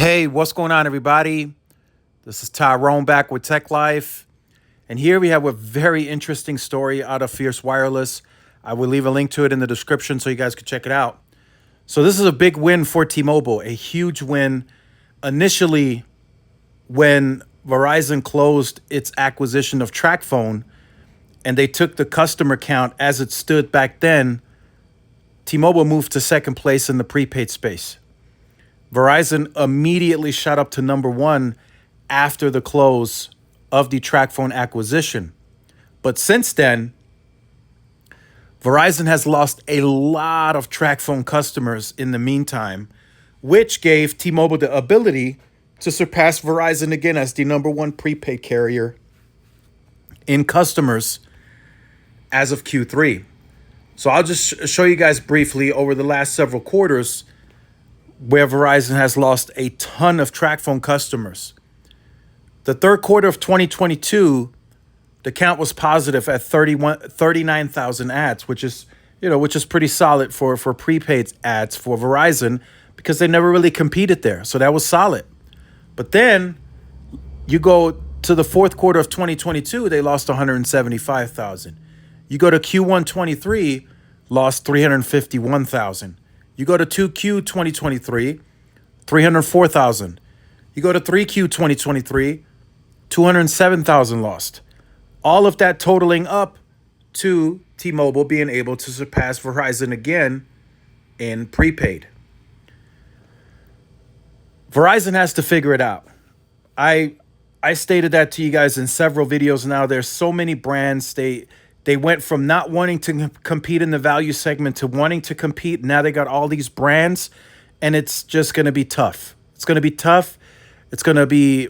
Hey, what's going on, everybody? This is Tyrone back with Tech Life. And here we have a very interesting story out of Fierce Wireless. I will leave a link to it in the description so you guys can check it out. So, this is a big win for T Mobile, a huge win. Initially, when Verizon closed its acquisition of TracFone and they took the customer count as it stood back then, T Mobile moved to second place in the prepaid space. Verizon immediately shot up to number one after the close of the TracFone acquisition. But since then, Verizon has lost a lot of TracFone customers in the meantime, which gave T-Mobile the ability to surpass Verizon again as the number one prepaid carrier in customers as of Q3. So I'll just show you guys briefly over the last several quarters where Verizon has lost a ton of TracFone customers. The third quarter of 2022, the count was positive at 39,000 ads, which is pretty solid for prepaid ads for Verizon because they never really competed there. So that was solid. But then you go to the fourth quarter of 2022, they lost 175,000. You go to Q1 23, lost 351,000. You go to 2Q 2023, 304,000. You go to 3Q 2023, 207,000 lost. All of that totaling up to T-Mobile being able to surpass Verizon again in prepaid. Verizon has to figure it out. I stated that to you guys in several videos now. There's so many brands. They went from not wanting to compete in the value segment to wanting to compete. Now they got all these brands, and it's just going to be tough. It's going to be tough. It's going to be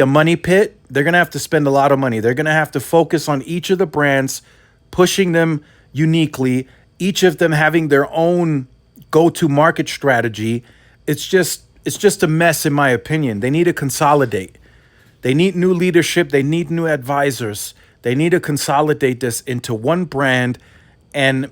a money pit. They're going to have to spend a lot of money. They're going to have to focus on each of the brands, pushing them uniquely, each of them having their own go-to market strategy. It's just a mess, in my opinion. They need to consolidate. They need new leadership. They need new advisors. They need to consolidate this into one brand, and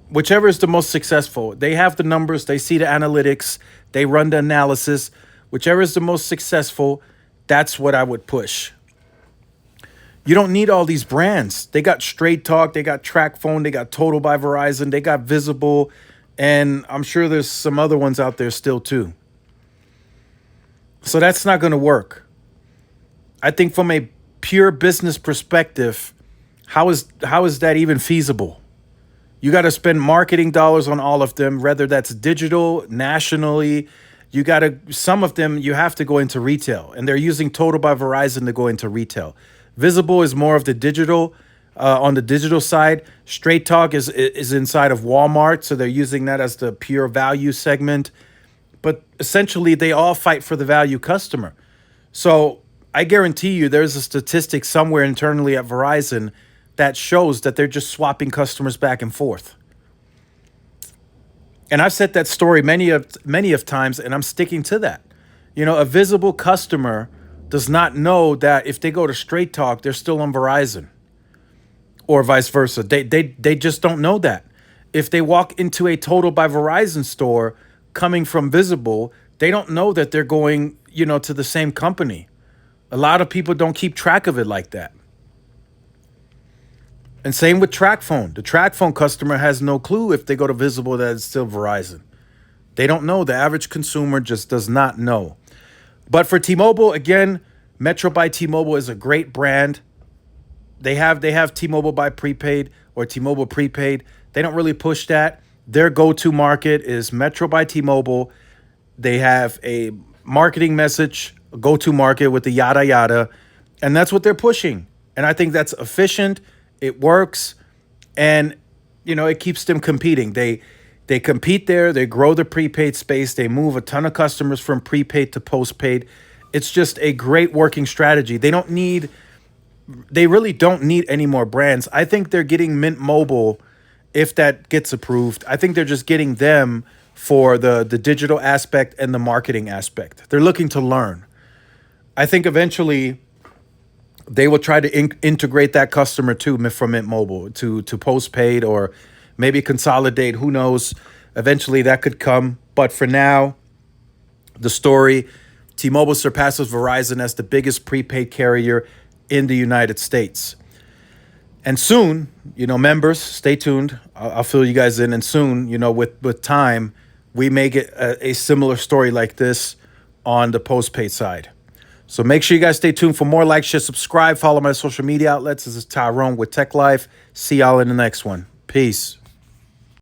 whichever is the most successful. They have the numbers, they see the analytics, they run the analysis. Whichever is the most successful, that's what I would push. You don't need all these brands. They got Straight Talk, they got TracFone, they got Total by Verizon, they got Visible, and I'm sure there's some other ones out there still too. So that's not going to work. I think from a pure business perspective, how is that even feasible? You got to spend marketing dollars on all of them, whether that's digital, nationally. Some of them you have to go into retail, and they're using Total by Verizon to go into retail. Visible is more of the digital, on the digital side. Straight Talk is inside of Walmart, so they're using that as the pure value segment. But essentially, they all fight for the value customer. So I guarantee you there's a statistic somewhere internally at Verizon that shows that they're just swapping customers back and forth. And I've said that story many of times, and I'm sticking to that. A Visible customer does not know that if they go to Straight Talk, they're still on Verizon, or vice versa. They just don't know that. If they walk into a Total by Verizon store coming from Visible, they don't know that they're going, to the same company. A lot of people don't keep track of it like that. And same with TracFone. The TracFone customer has no clue if they go to Visible that it's still Verizon. They don't know. The average consumer just does not know. But for T-Mobile, again, Metro by T-Mobile is a great brand. They have T-Mobile by prepaid or T-Mobile prepaid. They don't really push that. Their go-to market is Metro by T-Mobile. They have a marketing message, a go-to market with the yada yada, and that's what they're pushing. And I think that's efficient. It works, and it keeps them competing. They compete there. They grow the prepaid space. They move a ton of customers from prepaid to postpaid. It's just a great working strategy. They really don't need any more brands. I think they're getting Mint Mobile, if that gets approved. I think they're just getting them for the digital aspect and the marketing aspect. They're looking to learn. I think eventually they will try to integrate that customer too from Mint Mobile to postpaid, or maybe consolidate. Who knows? Eventually that could come. But for now, The story: T-Mobile surpasses Verizon as the biggest prepaid carrier in the United States. And soon, members, stay tuned. I'll fill you guys in. And soon, with time, we may get a similar story like this on the postpaid side. So make sure you guys stay tuned for more. Like, share, subscribe, follow my social media outlets. This is Tyrone with Tech Life. See y'all in the next one. Peace.